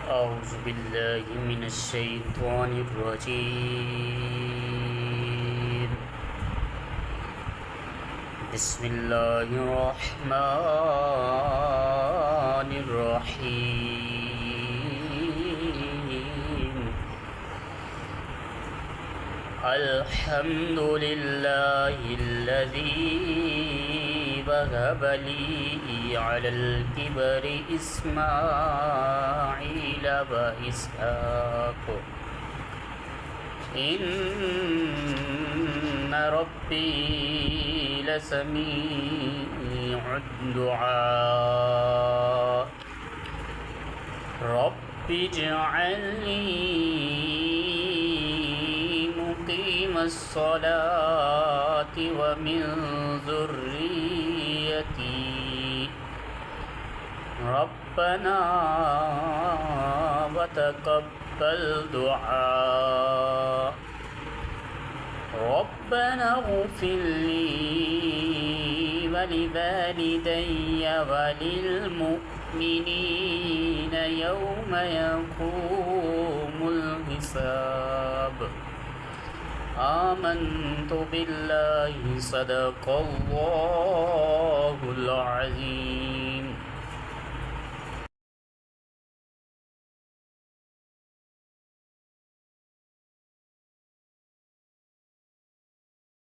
أعوذ بالله من الشيطان الرجيم. بسم الله الرحمن الرحيم. الحمد لله الذي وهب لي على الكبر إسماعيل وإسحاق إن ربي لسميع الدعاء. رب اجعلني مقيم الصلاة ومن ذريتي ربنا وتقبل دعاء. ربنا اغفر لي ولوالدي وللمؤمنين يوم يقوم الحساب. آمنت بالله صدق الله العظيم.